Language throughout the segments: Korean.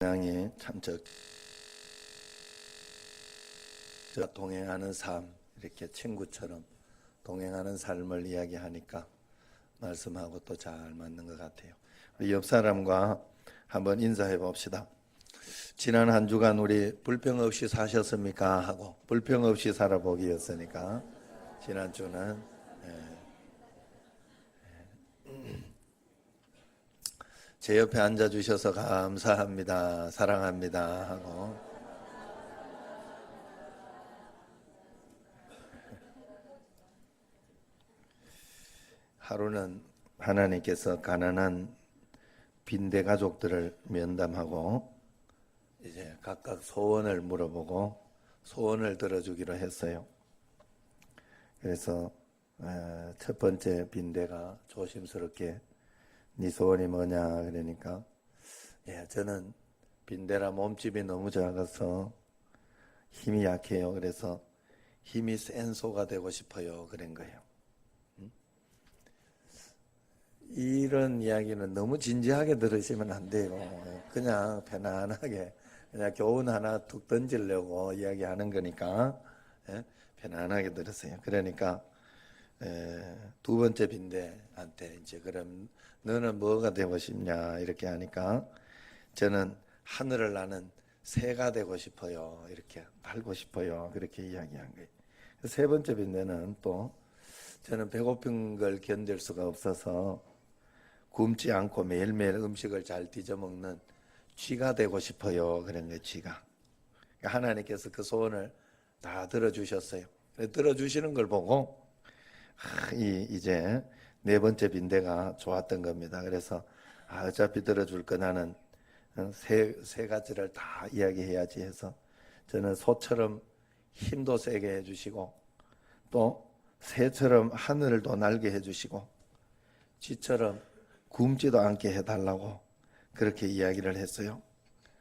양이 참저 동행하는 삶, 이렇게 친구처럼 동행하는 삶을 이야기하니까 말씀하고 또 잘 맞는 것 같아요. 우리 옆 사람과 한번 인사해 봅시다. 지난 한 주간 우리 불평 없이 사셨습니까? 하고 불평 없이 살아보기였으니까 지난 주는 제 옆에 앉아주셔서 감사합니다. 사랑합니다. 하고 하루는 하나님께서 가난한 빈대 가족들을 면담하고 이제 각각 소원을 물어보고 소원을 들어주기로 했어요. 그래서 첫 번째 빈대가 조심스럽게 네 소원이 뭐냐 그러니까 저는 빈대라 몸집이 너무 작아서 힘이 약해요. 그래서 힘이 센 소가 되고 싶어요. 그런 거예요. 이런 이야기는 너무 진지하게 들으시면 안 돼요. 그냥 편안하게 그냥 교훈 하나 툭 던지려고 이야기하는 거니까 편안하게 들으세요. 그러니까 두 번째 빈대한테 이제 그럼 너는 뭐가 되고 싶냐 이렇게 하니까 저는 하늘을 나는 새가 되고 싶어요. 이렇게 날고 싶어요. 그렇게 이야기한 거예요. 세 번째 빈대는 또 저는 배고픈 걸 견딜 수가 없어서 굶지 않고 매일매일 음식을 잘 뒤져 먹는 쥐가 되고 싶어요. 그런 거예요. 쥐가. 하나님께서 그 소원을 다 들어주셨어요. 들어주시는 걸 보고 이제 네 번째 빈대가 좋았던 겁니다. 그래서 어차피 들어줄 거 나는 세 가지를 다 이야기해야지 해서 저는 소처럼 힘도 세게 해주시고 또 새처럼 하늘을 또 날게 해주시고 쥐처럼 굶지도 않게 해달라고 그렇게 이야기를 했어요.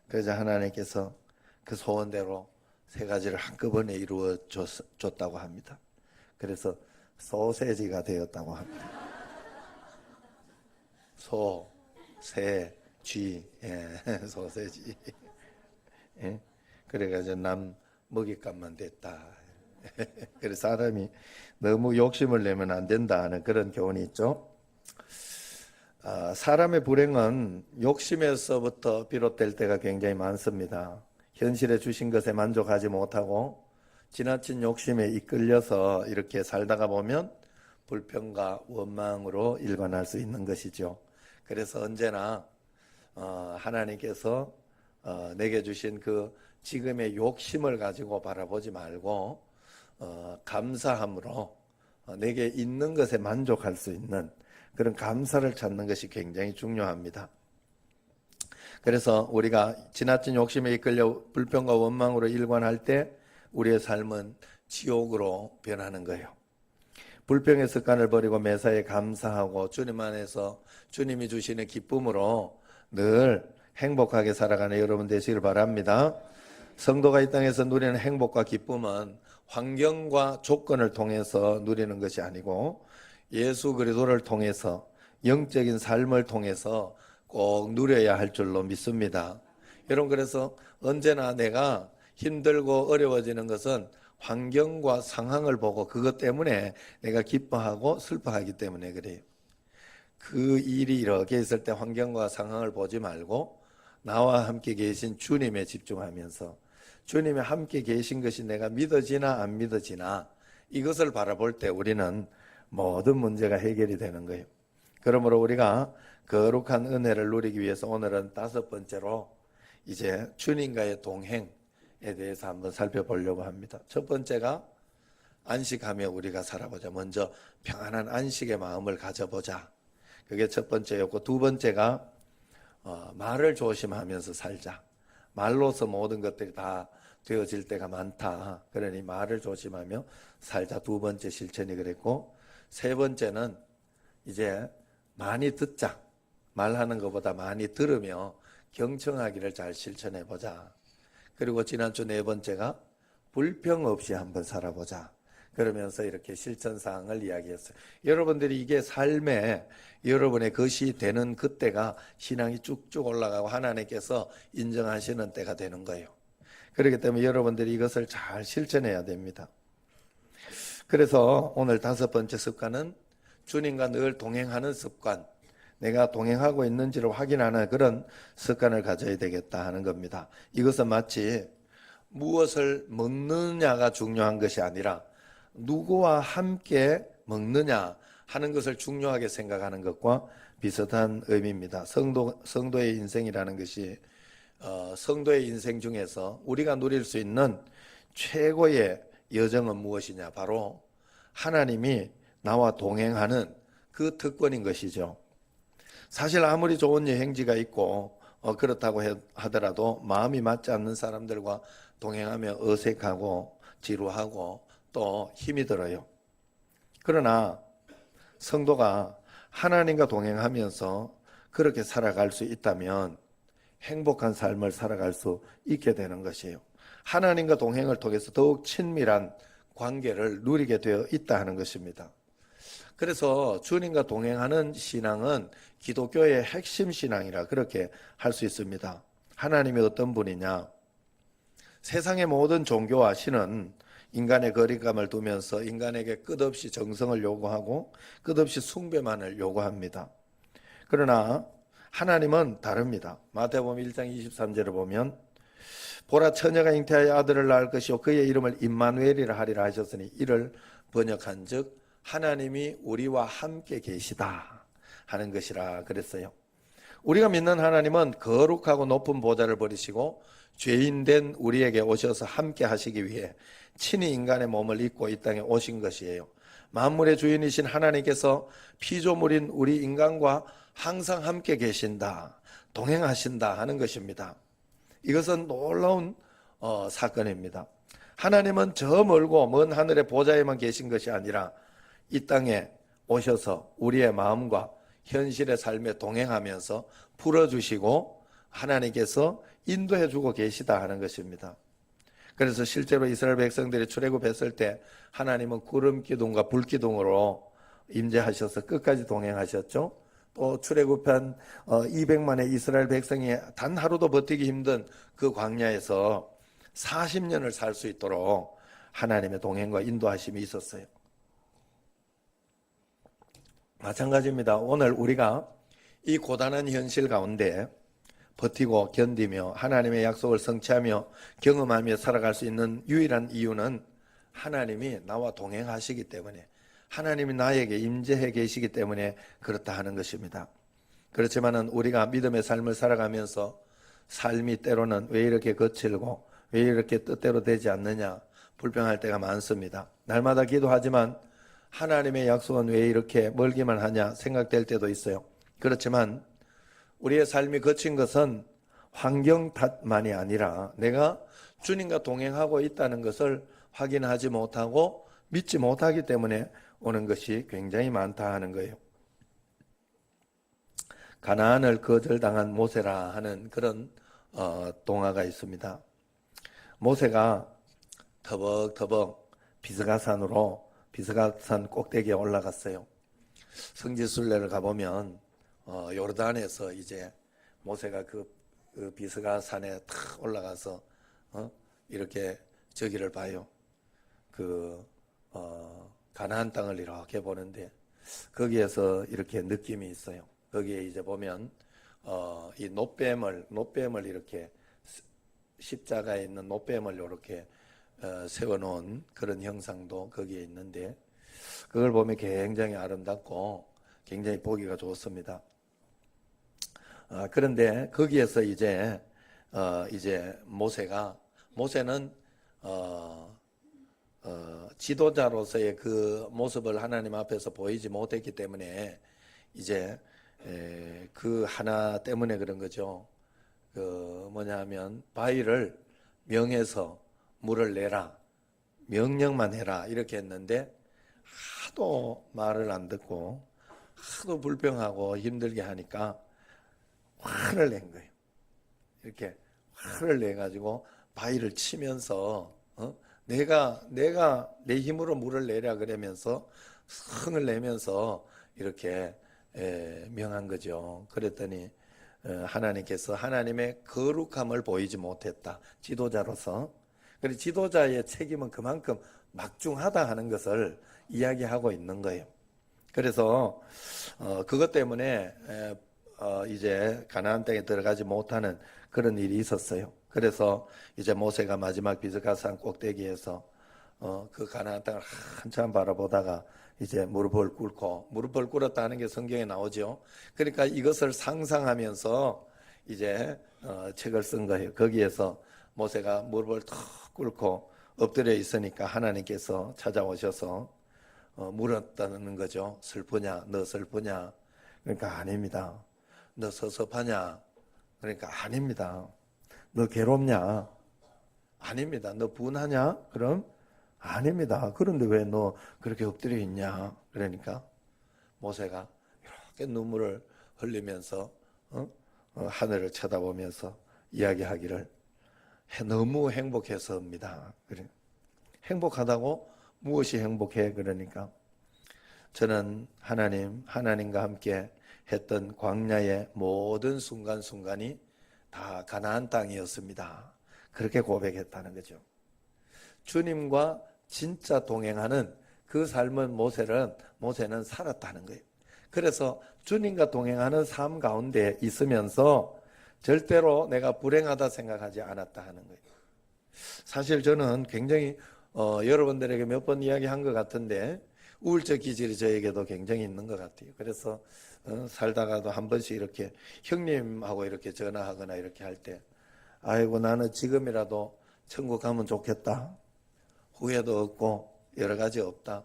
그래서 하나님께서 그 소원대로 세 가지를 한꺼번에 이루어 줬다고 합니다. 그래서 소세지가 되었다고 합니다. 소, 새, 쥐, 소세지. 그래가지고 남 먹잇감만 됐다. 그래서 사람이 너무 욕심을 내면 안 된다 하는 그런 교훈이 있죠. 사람의 불행은 욕심에서부터 비롯될 때가 굉장히 많습니다. 현실에 주신 것에 만족하지 못하고 지나친 욕심에 이끌려서 이렇게 살다가 보면 불평과 원망으로 일관할 수 있는 것이죠. 그래서 언제나 하나님께서 내게 주신 그 지금의 욕심을 가지고 바라보지 말고 감사함으로 내게 있는 것에 만족할 수 있는 그런 감사를 찾는 것이 굉장히 중요합니다. 그래서 우리가 지나친 욕심에 이끌려 불평과 원망으로 일관할 때 우리의 삶은 지옥으로 변하는 거예요. 불평의 습관을 버리고 매사에 감사하고 주님 안에서 주님이 주시는 기쁨으로 늘 행복하게 살아가는 여러분 되시길 바랍니다. 성도가 이 땅에서 누리는 행복과 기쁨은 환경과 조건을 통해서 누리는 것이 아니고 예수 그리스도를 통해서 영적인 삶을 통해서 꼭 누려야 할 줄로 믿습니다. 여러분 그래서 언제나 내가 힘들고 어려워지는 것은 환경과 상황을 보고 그것 때문에 내가 기뻐하고 슬퍼하기 때문에 그래요. 그 일이 이렇게 있을 때 환경과 상황을 보지 말고 나와 함께 계신 주님에 집중하면서 주님이 함께 계신 것이 내가 믿어지나 안 믿어지나 이것을 바라볼 때 우리는 모든 문제가 해결이 되는 거예요. 그러므로 우리가 거룩한 은혜를 누리기 위해서 오늘은 다섯 번째로 이제 주님과의 동행에 대해서 한번 살펴보려고 합니다. 첫 번째가 안식하며 우리가 살아보자. 먼저 평안한 안식의 마음을 가져보자. 그게 첫 번째였고 두 번째가 말을 조심하면서 살자. 말로서 모든 것들이 다 되어질 때가 많다. 그러니 말을 조심하며 살자. 두 번째 실천이 그랬고 세 번째는 이제 많이 듣자. 말하는 것보다 많이 들으며 경청하기를 잘 실천해 보자. 그리고 지난주 네 번째가 불평 없이 한번 살아보자. 그러면서 이렇게 실천사항을 이야기했어요. 여러분들이 이게 삶에 여러분의 것이 되는 그때가 신앙이 쭉쭉 올라가고 하나님께서 인정하시는 때가 되는 거예요. 그렇기 때문에 여러분들이 이것을 잘 실천해야 됩니다. 그래서 오늘 5번째 습관은 주님과 늘 동행하는 습관, 내가 동행하고 있는지를 확인하는 그런 습관을 가져야 되겠다 하는 겁니다. 이것은 마치 무엇을 먹느냐가 중요한 것이 아니라 누구와 함께 먹느냐 하는 것을 중요하게 생각하는 것과 비슷한 의미입니다. 성도의 인생이라는 것이 성도의 인생 중에서 우리가 누릴 수 있는 최고의 여정은 무엇이냐? 바로 하나님이 나와 동행하는 그 특권인 것이죠. 사실 아무리 좋은 여행지가 있고 그렇다고 하더라도 마음이 맞지 않는 사람들과 동행하며 어색하고 지루하고 또 힘이 들어요. 그러나 성도가 하나님과 동행하면서 그렇게 살아갈 수 있다면 행복한 삶을 살아갈 수 있게 되는 것이에요. 하나님과 동행을 통해서 더욱 친밀한 관계를 누리게 되어 있다 하는 것입니다. 그래서 주님과 동행하는 신앙은 기독교의 핵심 신앙이라 그렇게 할 수 있습니다. 하나님이 어떤 분이냐? 세상의 모든 종교와 신은 인간의 거리감을 두면서 인간에게 끝없이 정성을 요구하고 끝없이 숭배만을 요구합니다. 그러나 하나님은 다릅니다. 마태복음 1장 23절을 보면 보라 처녀가 잉태하여 아들을 낳을 것이요 그의 이름을 임마누엘이라 하리라 하셨으니 이를 번역한즉 하나님이 우리와 함께 계시다 하는 것이라 그랬어요. 우리가 믿는 하나님은 거룩하고 높은 보좌를 버리시고 죄인된 우리에게 오셔서 함께 하시기 위해 친히 인간의 몸을 입고 이 땅에 오신 것이에요. 만물의 주인이신 하나님께서 피조물인 우리 인간과 항상 함께 계신다, 동행하신다 하는 것입니다. 이것은 놀라운 사건입니다. 하나님은 저 멀고 먼 하늘의 보좌에만 계신 것이 아니라 이 땅에 오셔서 우리의 마음과 현실의 삶에 동행하면서 풀어주시고 하나님께서 인도해주고 계시다 하는 것입니다. 그래서 실제로 이스라엘 백성들이 출애굽했을 때 하나님은 구름 기둥과 불 기둥으로 임재하셔서 끝까지 동행하셨죠. 또 출애굽한 200만의 이스라엘 백성이 단 하루도 버티기 힘든 그 광야에서 40년을 살 수 있도록 하나님의 동행과 인도하심이 있었어요. 마찬가지입니다. 오늘 우리가 이 고단한 현실 가운데 버티고 견디며 하나님의 약속을 성취하며 경험하며 살아갈 수 있는 유일한 이유는 하나님이 나와 동행하시기 때문에, 하나님이 나에게 임재해 계시기 때문에 그렇다 하는 것입니다. 그렇지만은 우리가 믿음의 삶을 살아가면서 삶이 때로는 왜 이렇게 거칠고 왜 이렇게 뜻대로 되지 않느냐 불평할 때가 많습니다. 날마다 기도하지만 하나님의 약속은 왜 이렇게 멀기만 하냐 생각될 때도 있어요. 그렇지만 우리의 삶이 거친 것은 환경 탓만이 아니라 내가 주님과 동행하고 있다는 것을 확인하지 못하고 믿지 못하기 때문에 오는 것이 굉장히 많다 하는 거예요. 가나안을 거절당한 모세라 하는 그런 동화가 있습니다. 모세가 터벅터벅 비스가산 꼭대기에 올라갔어요. 성지순례를 가보면 요르단에서 이제 모세가 그 비스가산에 탁 올라가서 이렇게 저기를 봐요. 가나안 땅을 이렇게 보는데 거기에서 이렇게 느낌이 있어요. 거기에 이제 보면 이 노뱀을 이렇게 십자가에 있는 노뱀을 이렇게 세워놓은 그런 형상도 거기에 있는데 그걸 보면 굉장히 아름답고 굉장히 보기가 좋습니다. 그런데 거기에서 이제 모세는 지도자로서의 그 모습을 하나님 앞에서 보이지 못했기 때문에 이제 그 하나 때문에 그런 거죠. 뭐냐면 바위를 명해서 물을 내라, 명령만 해라 이렇게 했는데 하도 말을 안 듣고 하도 불평하고 힘들게 하니까 화를 낸 거예요. 이렇게 화를 내가지고 바위를 치면서 내가 내 힘으로 물을 내려 그러면서 성을 내면서 이렇게 명한 거죠. 그랬더니 하나님께서 하나님의 거룩함을 보이지 못했다. 지도자로서. 그리고 지도자의 책임은 그만큼 막중하다 하는 것을 이야기하고 있는 거예요. 그래서 그것 때문에 이제 가나안 땅에 들어가지 못하는 그런 일이 있었어요. 그래서 이제 모세가 마지막 비스가산 꼭대기에서 그 가나안 땅을 한참 바라보다가 이제 무릎을 꿇었다는 게 성경에 나오죠. 그러니까 이것을 상상하면서 이제 책을 쓴 거예요. 거기에서 모세가 무릎을 턱 꿇고 엎드려 있으니까 하나님께서 찾아오셔서 물었다는 거죠. 슬프냐? 너 슬프냐? 그러니까 아닙니다. 너 섭섭하냐? 그러니까 아닙니다. 너 괴롭냐? 아닙니다. 너 분하냐? 그럼 아닙니다. 그런데 왜 너 그렇게 엎드려 있냐? 그러니까 모세가 이렇게 눈물을 흘리면서 하늘을 쳐다보면서 이야기하기를 너무 행복해서입니다. 그래. 행복하다고? 무엇이 행복해? 그러니까 저는 하나님과 함께 했던 광야의 모든 순간순간이 다 가나안 땅이었습니다. 그렇게 고백했다는 거죠. 주님과 진짜 동행하는 그 삶은 모세는 살았다는 거예요. 그래서 주님과 동행하는 삶 가운데 있으면서 절대로 내가 불행하다 생각하지 않았다 하는 거예요. 사실 저는 굉장히 여러분들에게 몇 번 이야기한 것 같은데 우울적 기질이 저에게도 굉장히 있는 것 같아요. 그래서 살다가도 한 번씩 이렇게 형님하고 이렇게 전화하거나 이렇게 할 때 아이고 나는 지금이라도 천국 가면 좋겠다. 후회도 없고 여러 가지 없다.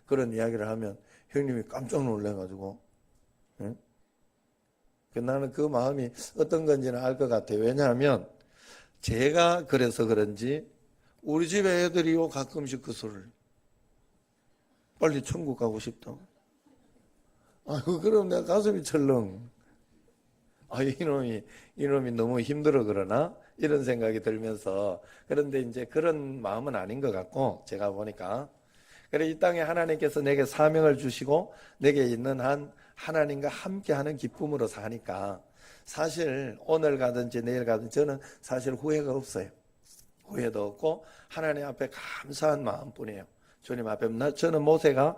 그런 이야기를 하면 형님이 깜짝 놀래가지고 나는 그 마음이 어떤 건지는 알 것 같아요. 왜냐하면 제가 그래서 그런지 우리 집 애들이요 가끔씩 그 소리를 빨리 천국 가고 싶다. 아이고 그럼 내가 가슴이 철렁. 아 이놈이 너무 힘들어 그러나 이런 생각이 들면서 그런데 이제 그런 마음은 아닌 것 같고 제가 보니까 그래 이 땅에 하나님께서 내게 사명을 주시고 내게 있는 한 하나님과 함께하는 기쁨으로 사니까 사실 오늘 가든지 내일 가든지 저는 사실 후회가 없어요. 후회도 없고 하나님 앞에 감사한 마음뿐이에요. 주님 앞에 저는 모세가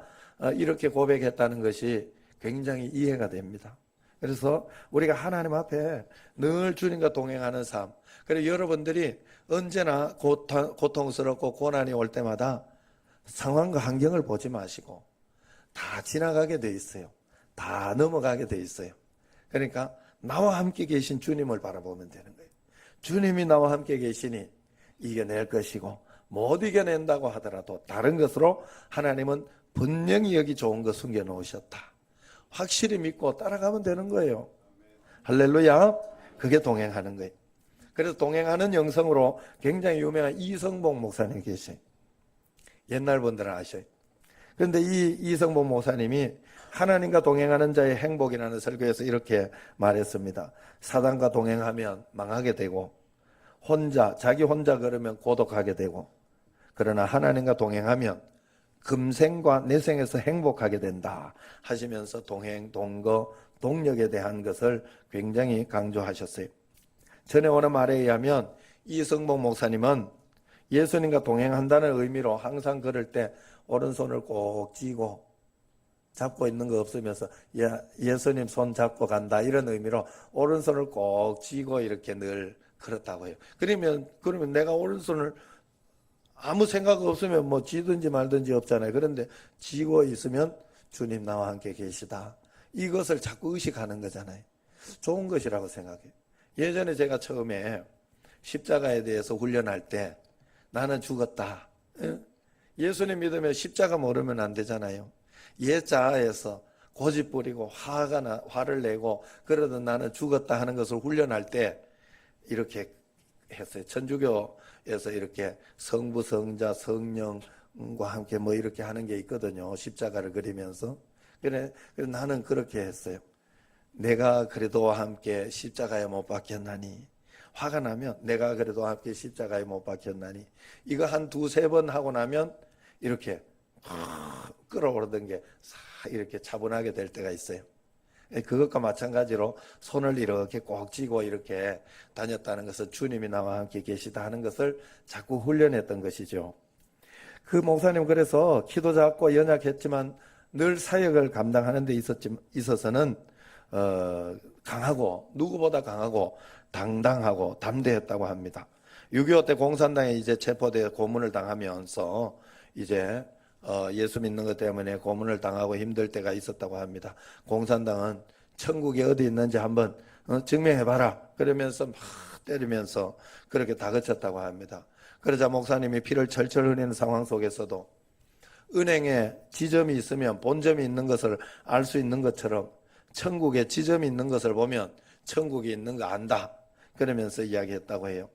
이렇게 고백했다는 것이 굉장히 이해가 됩니다. 그래서 우리가 하나님 앞에 늘 주님과 동행하는 삶. 그리고 여러분들이 언제나 고통스럽고 고난이 올 때마다 상황과 환경을 보지 마시고 다 지나가게 돼 있어요. 다 넘어가게 돼 있어요. 그러니까 나와 함께 계신 주님을 바라보면 되는 거예요. 주님이 나와 함께 계시니 이겨낼 것이고 못 이겨낸다고 하더라도 다른 것으로 하나님은 분명히 여기 좋은 거 숨겨놓으셨다. 확실히 믿고 따라가면 되는 거예요. 할렐루야. 그게 동행하는 거예요. 그래서 동행하는 영성으로 굉장히 유명한 이성복 목사님 계세요. 옛날 분들은 아셔요. 그런데 이 이성복 목사님이 하나님과 동행하는 자의 행복이라는 설교에서 이렇게 말했습니다. 사단과 동행하면 망하게 되고 자기 혼자 걸으면 고독하게 되고 그러나 하나님과 동행하면 금생과 내생에서 행복하게 된다 하시면서 동행, 동거, 동력에 대한 것을 굉장히 강조하셨어요. 전해오는 말에 의하면 이성복 목사님은 예수님과 동행한다는 의미로 항상 걸을 때 오른손을 꼭 쥐고 잡고 있는 거 없으면서 예수님 손 잡고 간다 이런 의미로 오른손을 꼭 쥐고 이렇게 늘 그렇다고 해요. 그러면 내가 오른손을 아무 생각 없으면 뭐 쥐든지 말든지 없잖아요. 그런데 쥐고 있으면 주님 나와 함께 계시다. 이것을 자꾸 의식하는 거잖아요. 좋은 것이라고 생각해요. 예전에 제가 처음에 십자가에 대해서 훈련할 때 나는 죽었다. 예수님 믿으면 십자가 모르면 안 되잖아요. 예자에서 고집 부리고 화를 내고 그러던 나는 죽었다 하는 것을 훈련할 때 이렇게 했어요. 천주교에서 이렇게 성부, 성자, 성령과 함께 뭐 이렇게 하는 게 있거든요. 십자가를 그리면서. 그래 나는 그렇게 했어요. 내가 그리도와 함께 십자가에 못 박혔나니 화가 나면 내가 그래도 함께 십자가에 못 박혔나니 이거 한 두세 번 하고 나면 이렇게 끌어오르던 게 이렇게 차분하게 될 때가 있어요. 그것과 마찬가지로 손을 이렇게 꼭 쥐고 이렇게 다녔다는 것은 주님이 나와 함께 계시다 하는 것을 자꾸 훈련했던 것이죠. 그 목사님 그래서 키도 작고 연약했지만 늘 사역을 감당하는 데 있어서는 강하고 누구보다 강하고 당당하고 담대했다고 합니다. 6.25 때 공산당에 이제 체포돼 고문을 당하면서 이제 예수 믿는 것 때문에 고문을 당하고 힘들 때가 있었다고 합니다. 공산당은 천국이 어디 있는지 한번 증명해봐라 그러면서 막 때리면서 그렇게 다그쳤다고 합니다. 그러자 목사님이 피를 철철 흘리는 상황 속에서도 은행에 지점이 있으면 본점이 있는 것을 알 수 있는 것처럼 천국에 지점이 있는 것을 보면 천국이 있는 거 안다 그러면서 이야기했다고 해요.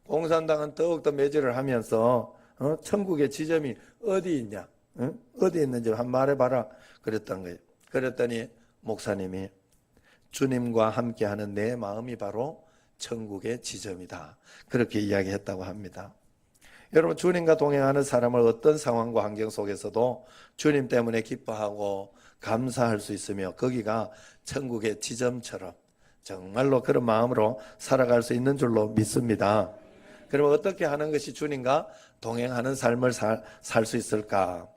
공산당은 더욱더 매질을 하면서 천국의 지점이 어디 있냐, 어디 있는지 한번 말해봐라 그랬던 거예요. 그랬더니 목사님이 주님과 함께하는 내 마음이 바로 천국의 지점이다 그렇게 이야기했다고 합니다. 여러분, 주님과 동행하는 사람을 어떤 상황과 환경 속에서도 주님 때문에 기뻐하고 감사할 수 있으며 거기가 천국의 지점처럼 정말로 그런 마음으로 살아갈 수 있는 줄로 믿습니다. 그러면 어떻게 하는 것이 주님과 동행하는 삶을 살 수 있을까?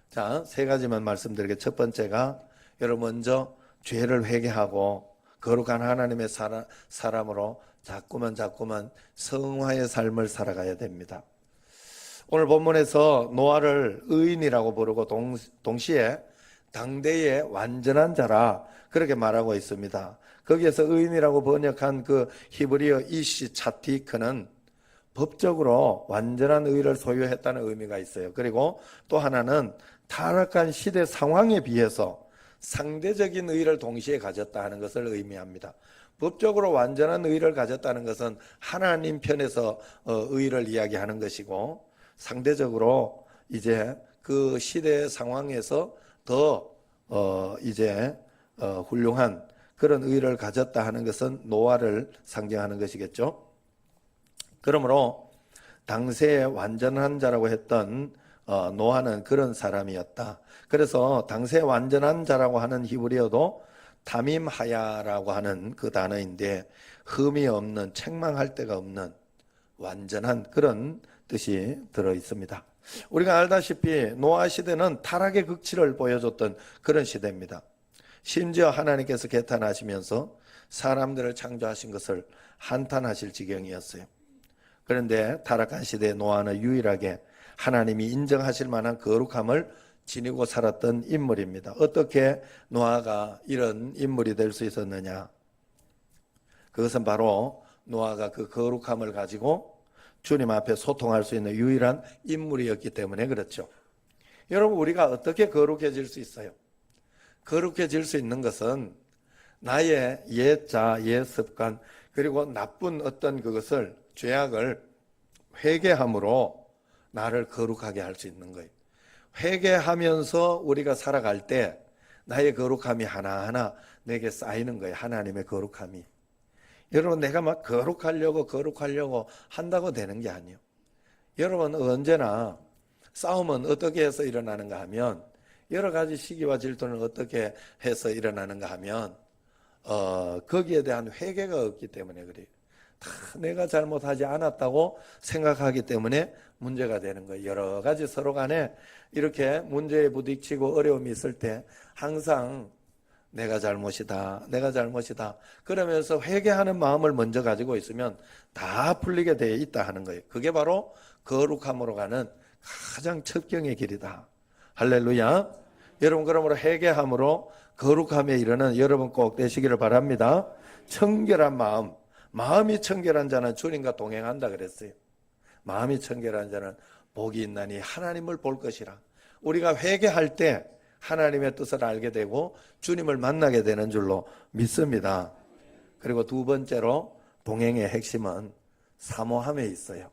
자, 세 가지만 말씀드리게. 첫 번째가 여러분 먼저 죄를 회개하고 거룩한 하나님의 사람으로 자꾸만 성화의 삶을 살아가야 됩니다. 오늘 본문에서 노아를 의인이라고 부르고 동시에 당대의 완전한 자라 그렇게 말하고 있습니다. 거기에서 의인이라고 번역한 그 히브리어 이시 차티크는 법적으로 완전한 의를 소유했다는 의미가 있어요. 그리고 또 하나는 타락한 시대 상황에 비해서 상대적인 의를 동시에 가졌다 하는 것을 의미합니다. 법적으로 완전한 의를 가졌다는 것은 하나님 편에서 의를 이야기하는 것이고, 상대적으로 이제 그 시대 상황에서 더 훌륭한 그런 의를 가졌다 하는 것은 노아를 상징하는 것이겠죠. 그러므로 당시에 완전한 자라고 했던 노아는 그런 사람이었다. 그래서 당시에 완전한 자라고 하는 히브리어도 다밈하야라고 하는 그 단어인데, 흠이 없는, 책망할 데가 없는 완전한 그런 뜻이 들어 있습니다. 우리가 알다시피 노아 시대는 타락의 극치를 보여줬던 그런 시대입니다. 심지어 하나님께서 개탄하시면서 사람들을 창조하신 것을 한탄하실 지경이었어요. 그런데 타락한 시대의 노아는 유일하게 하나님이 인정하실 만한 거룩함을 지니고 살았던 인물입니다. 어떻게 노아가 이런 인물이 될 수 있었느냐? 그것은 바로 노아가 그 거룩함을 가지고 주님 앞에 소통할 수 있는 유일한 인물이었기 때문에 그렇죠. 여러분, 우리가 어떻게 거룩해질 수 있어요? 거룩해질 수 있는 것은 나의 옛자, 옛습관, 그리고 나쁜 어떤 그것을, 죄악을 회개함으로 나를 거룩하게 할 수 있는 거예요. 회개하면서 우리가 살아갈 때 나의 거룩함이 하나하나 내게 쌓이는 거예요. 하나님의 거룩함이. 여러분, 내가 막 거룩하려고 한다고 되는 게 아니에요. 여러분, 언제나 싸움은 어떻게 해서 일어나는가 하면, 여러 가지 시기와 질투는 어떻게 해서 일어나는가 하면 거기에 대한 회개가 없기 때문에 그래요. 다 내가 잘못하지 않았다고 생각하기 때문에 문제가 되는 거예요. 여러 가지 서로 간에 이렇게 문제에 부딪히고 어려움이 있을 때 항상 내가 잘못이다 그러면서 회개하는 마음을 먼저 가지고 있으면 다 풀리게 되어 있다 하는 거예요. 그게 바로 거룩함으로 가는 가장 첩경의 길이다. 할렐루야. 여러분, 그러므로 회개함으로 거룩함에 이르는 여러분 꼭 되시기를 바랍니다. 청결한 마음이 청결한 자는 주님과 동행한다 그랬어요. 마음이 청결한 자는 복이 있나니 하나님을 볼 것이라. 우리가 회개할 때 하나님의 뜻을 알게 되고 주님을 만나게 되는 줄로 믿습니다. 그리고 두 번째로 동행의 핵심은 사모함에 있어요.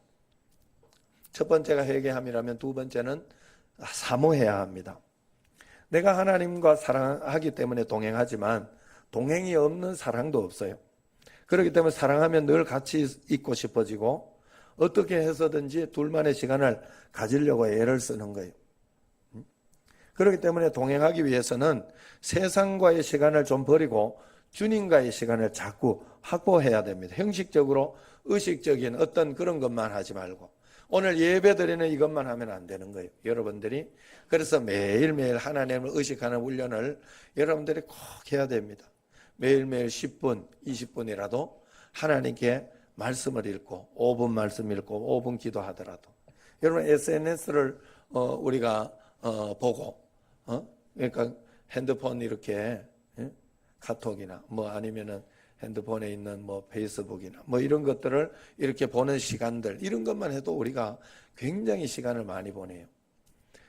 첫 번째가 회개함이라면 두 번째는 사모해야 합니다. 내가 하나님과 사랑하기 때문에 동행하지만 동행이 없는 사랑도 없어요. 그렇기 때문에 사랑하면 늘 같이 있고 싶어지고 어떻게 해서든지 둘만의 시간을 가지려고 애를 쓰는 거예요. 그렇기 때문에 동행하기 위해서는 세상과의 시간을 좀 버리고 주님과의 시간을 자꾸 확보해야 됩니다. 형식적으로 의식적인 어떤 그런 것만 하지 말고 오늘 예배 드리는 이것만 하면 안 되는 거예요. 여러분들이 그래서 매일매일 하나님을 의식하는 훈련을 여러분들이 꼭 해야 됩니다. 매일매일 10분, 20분이라도 하나님께 말씀을 읽고 5분 말씀 읽고 5분 기도하더라도 여러분 SNS를 우리가 보고 그러니까 핸드폰 이렇게 카톡이나 뭐 아니면은 핸드폰에 있는 뭐 페이스북이나 뭐 이런 것들을 이렇게 보는 시간들 이런 것만 해도 우리가 굉장히 시간을 많이 보내요.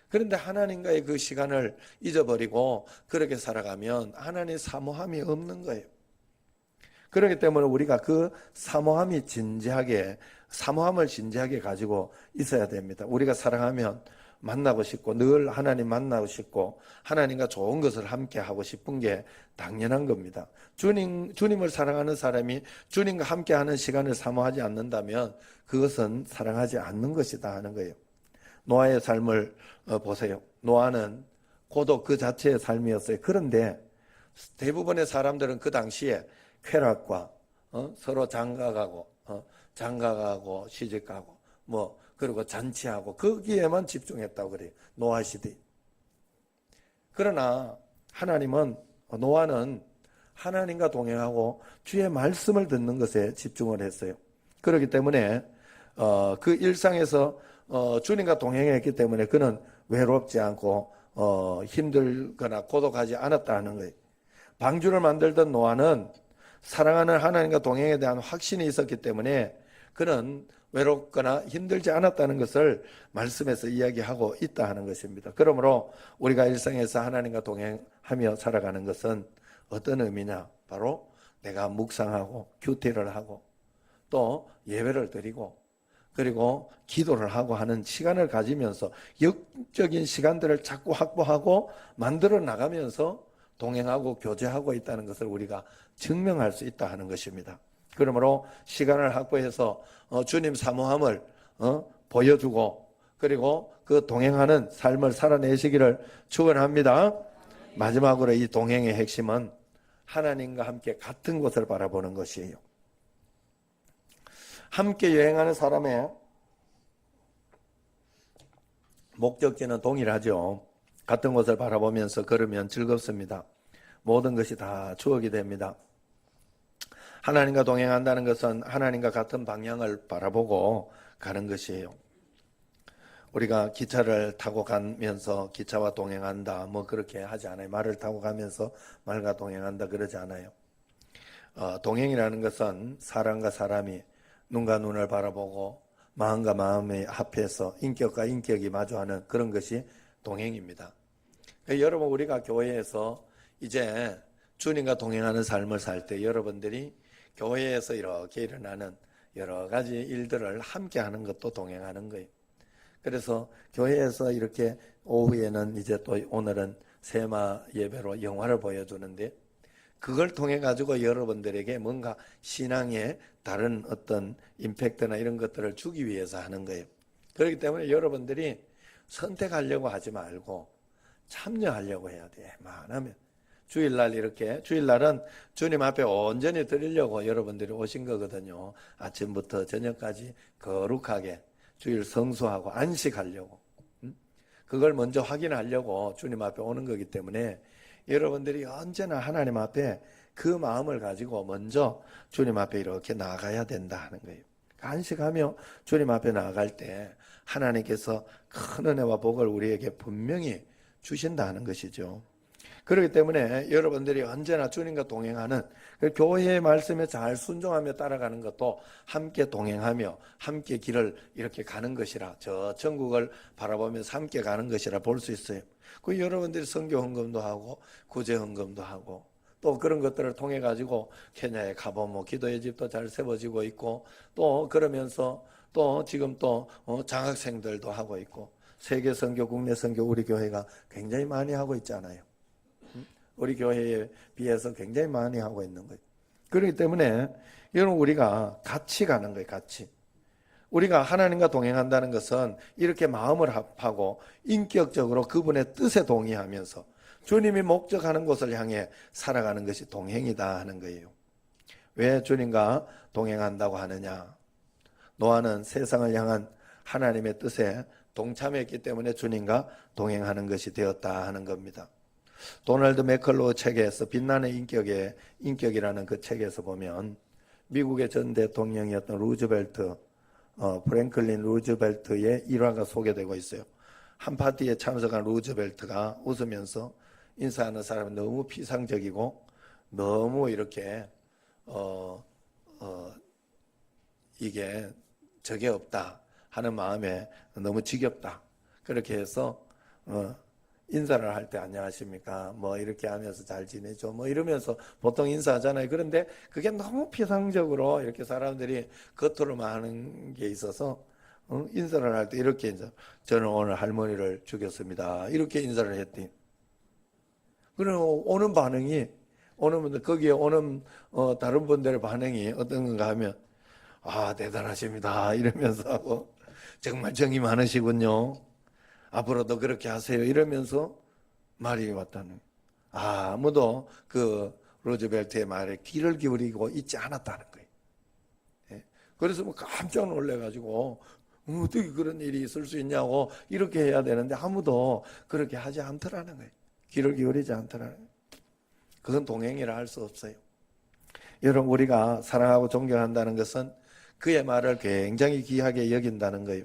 그런데 하나님과의 그 시간을 잊어버리고 그렇게 살아가면 하나님의 사모함이 없는 거예요. 그렇기 때문에 우리가 그 사모함을 진지하게 가지고 있어야 됩니다. 우리가 사랑하면 만나고 싶고 늘 하나님 만나고 싶고 하나님과 좋은 것을 함께 하고 싶은 게 당연한 겁니다. 주님을 사랑하는 사람이 주님과 함께 하는 시간을 사모하지 않는다면 그것은 사랑하지 않는 것이다 하는 거예요. 노아의 삶을 보세요. 노아는 고독 그 자체의 삶이었어요. 그런데 대부분의 사람들은 그 당시에 쾌락과 서로 장가가고 시집가고 뭐 그리고 잔치하고 거기에만 집중했다고 그래요. 노아 시대. 그러나 노아는 하나님과 동행하고 주의 말씀을 듣는 것에 집중을 했어요. 그렇기 때문에 그 일상에서 주님과 동행했기 때문에 그는 외롭지 않고 힘들거나 고독하지 않았다는 거예요. 방주를 만들던 노아는 사랑하는 하나님과 동행에 대한 확신이 있었기 때문에 그는 외롭거나 힘들지 않았다는 것을 말씀에서 이야기하고 있다 하는 것입니다. 그러므로 우리가 일상에서 하나님과 동행하며 살아가는 것은 어떤 의미냐? 바로 내가 묵상하고 규태를 하고 또 예배를 드리고 그리고 기도를 하고 하는 시간을 가지면서 영적인 시간들을 자꾸 확보하고 만들어 나가면서 동행하고 교제하고 있다는 것을 우리가 증명할 수 있다 하는 것입니다. 그러므로 시간을 확보해서 주님 사모함을 보여주고 그리고 그 동행하는 삶을 살아내시기를 축원합니다. 마지막으로 이 동행의 핵심은 하나님과 함께 같은 곳을 바라보는 것이에요. 함께 여행하는 사람의 목적지는 동일하죠. 같은 곳을 바라보면서 걸으면 즐겁습니다. 모든 것이 다 추억이 됩니다. 하나님과 동행한다는 것은 하나님과 같은 방향을 바라보고 가는 것이에요. 우리가 기차를 타고 가면서 기차와 동행한다 뭐 그렇게 하지 않아요. 말을 타고 가면서 말과 동행한다 그러지 않아요. 동행이라는 것은 사람과 사람이 눈과 눈을 바라보고 마음과 마음의 합해서 인격과 인격이 마주하는 그런 것이 동행입니다. 여러분 우리가 교회에서 이제 주님과 동행하는 삶을 살 때 여러분들이 교회에서 이렇게 일어나는 여러 가지 일들을 함께 하는 것도 동행하는 거예요. 그래서 교회에서 이렇게 오후에는 이제 또 오늘은 세마 예배로 영화를 보여주는데 그걸 통해 가지고 여러분들에게 뭔가 신앙의 다른 어떤 임팩트나 이런 것들을 주기 위해서 하는 거예요. 그렇기 때문에 여러분들이 선택하려고 하지 말고 참여하려고 해야 돼. 웬만하면 주일날은 주님 앞에 온전히 드리려고 여러분들이 오신 거거든요. 아침부터 저녁까지 거룩하게 주일 성수하고 안식하려고 그걸 먼저 확인하려고 주님 앞에 오는 거기 때문에 여러분들이 언제나 하나님 앞에 그 마음을 가지고 먼저 주님 앞에 이렇게 나아가야 된다 하는 거예요. 안식하며 주님 앞에 나아갈 때 하나님께서 큰 은혜와 복을 우리에게 분명히 주신다 하는 것이죠. 그렇기 때문에 여러분들이 언제나 주님과 동행하는 교회의 말씀에 잘 순종하며 따라가는 것도 함께 동행하며 함께 길을 이렇게 가는 것이라 저 천국을 바라보면서 함께 가는 것이라 볼 수 있어요. 그 여러분들이 선교 헌금도 하고 구제 헌금도 하고 또 그런 것들을 통해 가지고 케냐에 가보면 기도의 집도 잘 세워지고 있고 또 그러면서 또 지금 또 장학생들도 하고 있고 세계 선교 국내 선교 우리 교회가 굉장히 많이 하고 있잖아요. 우리 교회에 비해서 굉장히 많이 하고 있는 거예요. 그렇기 때문에 여러분, 우리가 같이 가는 거예요, 같이. 우리가 하나님과 동행한다는 것은 이렇게 마음을 합하고 인격적으로 그분의 뜻에 동의하면서 주님이 목적하는 곳을 향해 살아가는 것이 동행이다 하는 거예요. 왜 주님과 동행한다고 하느냐? 노아는 세상을 향한 하나님의 뜻에 동참했기 때문에 주님과 동행하는 것이 되었다 하는 겁니다. 도널드 맥컬로우 책에서 빛나는 인격이라는 그 책에서 보면 미국의 전 대통령이었던 루즈벨트, 프랭클린 루즈벨트의 일화가 소개되고 있어요. 한 파티에 참석한 루즈벨트가 웃으면서 인사하는 사람은 너무 피상적이고 너무 이렇게 이게 적이 없다 하는 마음에 너무 지겹다. 그렇게 해서 인사를 할 때 안녕하십니까 뭐 이렇게 하면서 잘 지내죠 뭐 이러면서 보통 인사하잖아요. 그런데 그게 너무 피상적으로 이렇게 사람들이 겉으로만 하는 게 있어서 인사를 할 때 이렇게 이제 저는 오늘 할머니를 죽였습니다 이렇게 인사를 했더니 그럼 오는 반응이 오는 분들 거기에 오는 다른 분들의 반응이 어떤 건가 하면 아 대단하십니다 이러면서 하고 정말 정이 많으시군요. 앞으로도 그렇게 하세요. 이러면서 말이 왔다는. 아무도 그 루즈벨트의 말에 귀를 기울이고 있지 않았다는 거예요. 예. 그래서 뭐 깜짝 놀래가지고 어떻게 그런 일이 있을 수 있냐고 이렇게 해야 되는데 아무도 그렇게 하지 않더라는 거예요. 귀를 기울이지 않더라는 거예요. 그건 동행이라 할 수 없어요. 여러분 우리가 사랑하고 존경한다는 것은 그의 말을 굉장히 귀하게 여긴다는 거예요.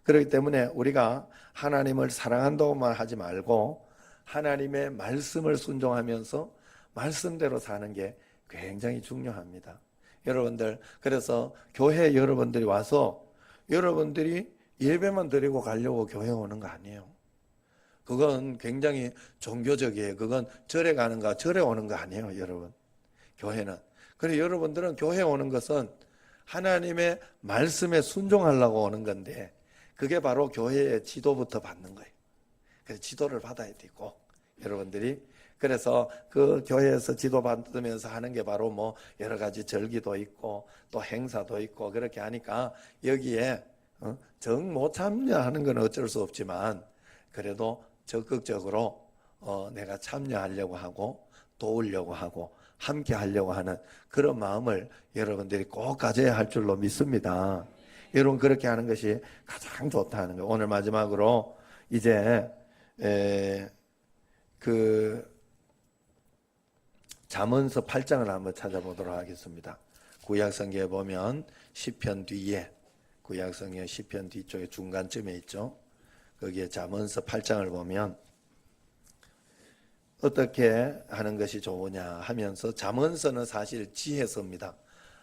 그렇기 때문에 우리가 하나님을 사랑한다고만 하지 말고 하나님의 말씀을 순종하면서 말씀대로 사는 게 굉장히 중요합니다. 여러분들 그래서 교회에 여러분들이 와서 여러분들이 예배만 드리고 가려고 교회 오는 거 아니에요. 그건 굉장히 종교적이에요. 그건 절에 가는가 절에 오는 거 아니에요. 여러분 교회는. 그래서 여러분들은 교회 오는 것은 하나님의 말씀에 순종하려고 오는 건데 그게 바로 교회의 지도부터 받는 거예요. 그래서 지도를 받아야 되고 여러분들이 그래서 그 교회에서 지도 받으면서 하는 게 바로 뭐 여러 가지 절기도 있고 또 행사도 있고 그렇게 하니까 여기에 정 못 참여하는 건 어쩔 수 없지만 그래도 적극적으로 내가 참여하려고 하고 도우려고 하고 함께 하려고 하는 그런 마음을 여러분들이 꼭 가져야 할 줄로 믿습니다. 여러분 그렇게 하는 것이 가장 좋다는 거예요. 오늘 마지막으로 이제 그 잠언서 8장을 한번 찾아보도록 하겠습니다. 구약성경에 보면 시편 뒤에 구약성경 시편 뒤쪽에 중간쯤에 있죠. 거기에 잠언서 8장을 보면 어떻게 하는 것이 좋으냐 하면서 잠언서는 사실 지혜서입니다.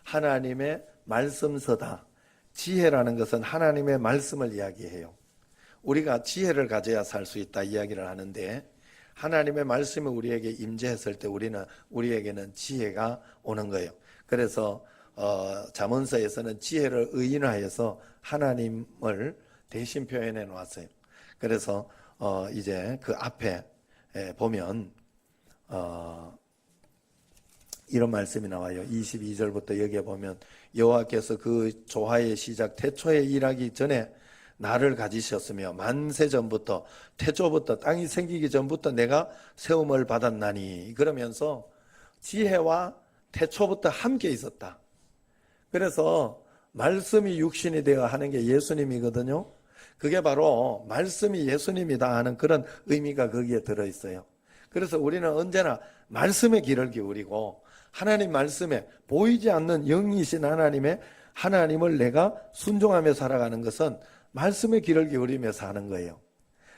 하나님의 말씀서다. 지혜라는 것은 하나님의 말씀을 이야기해요. 우리가 지혜를 가져야 살 수 있다 이야기를 하는데 하나님의 말씀이 우리에게 임재했을 때 우리에게는 지혜가 오는 거예요. 그래서 잠언서에서는 지혜를 의인화해서 하나님을 대신 표현해 놓았어요. 그래서 이제 그 앞에 보면 이런 말씀이 나와요. 22절부터 여기에 보면 여호와께서 그 조화의 시작 태초에 일하기 전에 나를 가지셨으며 만세 전부터 태초부터 땅이 생기기 전부터 내가 세움을 받았나니 그러면서 지혜와 태초부터 함께 있었다. 그래서 말씀이 육신이 되어 하는 게 예수님이거든요. 그게 바로 말씀이 예수님이다 하는 그런 의미가 거기에 들어있어요. 그래서 우리는 언제나 말씀에 귀를 기울이고 하나님 말씀에 보이지 않는 영이신 하나님을 내가 순종하며 살아가는 것은 말씀에 귀를 기울이며 사는 거예요.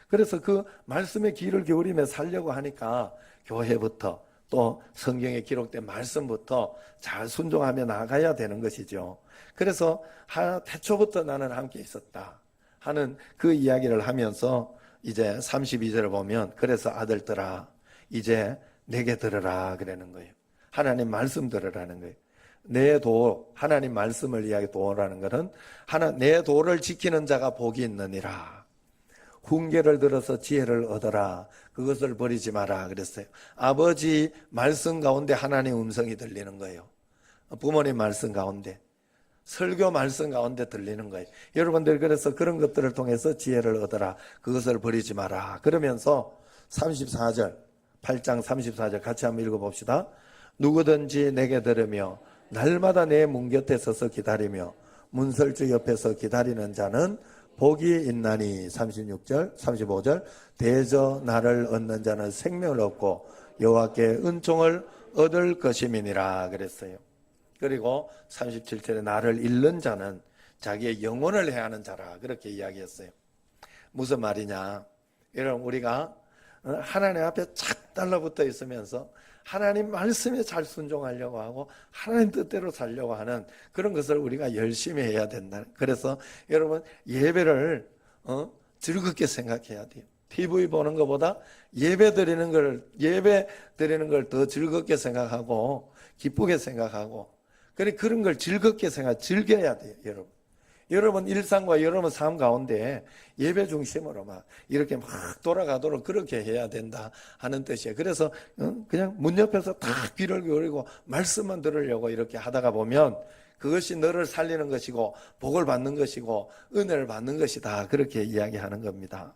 그래서 그 말씀에 귀를 기울이며 살려고 하니까 교회부터 또 성경에 기록된 말씀부터 잘 순종하며 나가야 되는 것이죠. 그래서 태초부터 나는 함께 있었다 하는 그 이야기를 하면서 이제 32절을 보면 그래서 아들들아 이제 내게 들으라 그러는 거예요. 하나님 말씀 들으라는 거예요. 내 도, 하나님 말씀을 이야기 도라는 것은 내 도를 지키는 자가 복이 있느니라. 훈계를 들어서 지혜를 얻어라. 그것을 버리지 마라 그랬어요. 아버지 말씀 가운데 하나님 음성이 들리는 거예요. 부모님 말씀 가운데, 설교 말씀 가운데 들리는 거예요. 여러분들 그래서 그런 것들을 통해서 지혜를 얻어라. 그것을 버리지 마라. 그러면서 34절, 8장 34절 같이 한번 읽어봅시다. 누구든지 내게 들으며 날마다 내 문 곁에 서서 기다리며 문설주 옆에서 기다리는 자는 복이 있나니. 36절, 35절 대저 나를 얻는 자는 생명을 얻고 여호와께 은총을 얻을 것임이니라 그랬어요. 그리고 37절에 나를 잃는 자는 자기의 영혼을 해하는 자라 그렇게 이야기했어요. 무슨 말이냐? 여러분 우리가 하나님 앞에 착 달라붙어 있으면서 하나님 말씀에 잘 순종하려고 하고 하나님 뜻대로 살려고 하는 그런 것을 우리가 열심히 해야 된다. 그래서 여러분 예배를 즐겁게 생각해야 돼요. TV 보는 것보다 예배 드리는 걸 더 즐겁게 생각하고 기쁘게 생각하고 그런 걸 즐겁게 즐겨야 돼요, 여러분. 여러분 일상과 여러분 삶 가운데 예배 중심으로 막 이렇게 막 돌아가도록 그렇게 해야 된다 하는 뜻이에요. 그래서 그냥 문 옆에서 다 귀를 기울이고 말씀만 들으려고 이렇게 하다가 보면 그것이 너를 살리는 것이고 복을 받는 것이고 은혜를 받는 것이다. 그렇게 이야기하는 겁니다.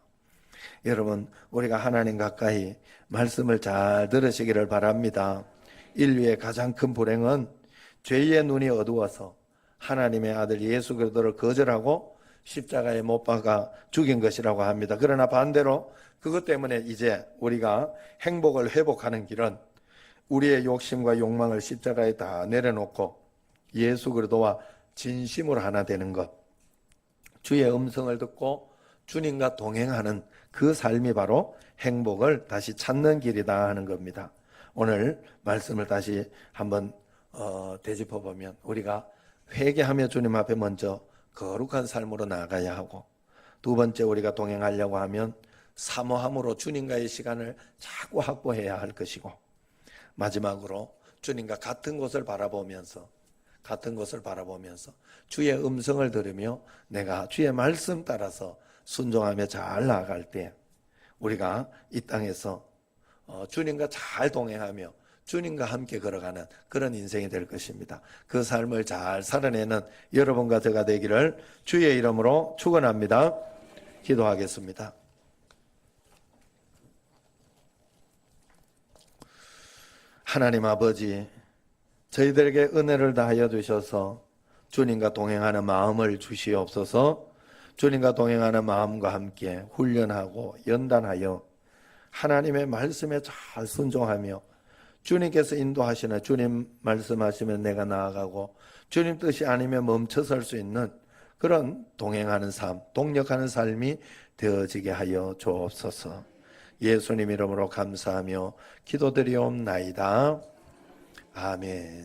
여러분 우리가 하나님 가까이 말씀을 잘 들으시기를 바랍니다. 인류의 가장 큰 불행은 죄의 눈이 어두워서 하나님의 아들 예수 그리스도를 거절하고 십자가에 못 박아 죽인 것이라고 합니다. 그러나 반대로 그것 때문에 이제 우리가 행복을 회복하는 길은 우리의 욕심과 욕망을 십자가에 다 내려놓고 예수 그리스도와 진심으로 하나 되는 것, 주의 음성을 듣고 주님과 동행하는 그 삶이 바로 행복을 다시 찾는 길이다 하는 겁니다. 오늘 말씀을 다시 한번 되짚어 보면 우리가 회개하며 주님 앞에 먼저 거룩한 삶으로 나아가야 하고, 두 번째 우리가 동행하려고 하면 사모함으로 주님과의 시간을 자꾸 확보해야 할 것이고, 마지막으로 주님과 같은 곳을 바라보면서 주의 음성을 들으며 내가 주의 말씀 따라서 순종하며 잘 나아갈 때 우리가 이 땅에서 주님과 잘 동행하며 주님과 함께 걸어가는 그런 인생이 될 것입니다. 그 삶을 잘 살아내는 여러분과 제가 되기를 주의 이름으로 축원합니다. 기도하겠습니다. 하나님 아버지, 저희들에게 은혜를 다하여 주셔서 주님과 동행하는 마음을 주시옵소서. 주님과 동행하는 마음과 함께 훈련하고 연단하여 하나님의 말씀에 잘 순종하며 주님께서 인도하시는, 주님 말씀하시면 내가 나아가고 주님 뜻이 아니면 멈춰설 수 있는 그런 동행하는 삶, 동력하는 삶이 되어지게 하여 주옵소서. 예수님 이름으로 감사하며 기도드리옵나이다. 아멘.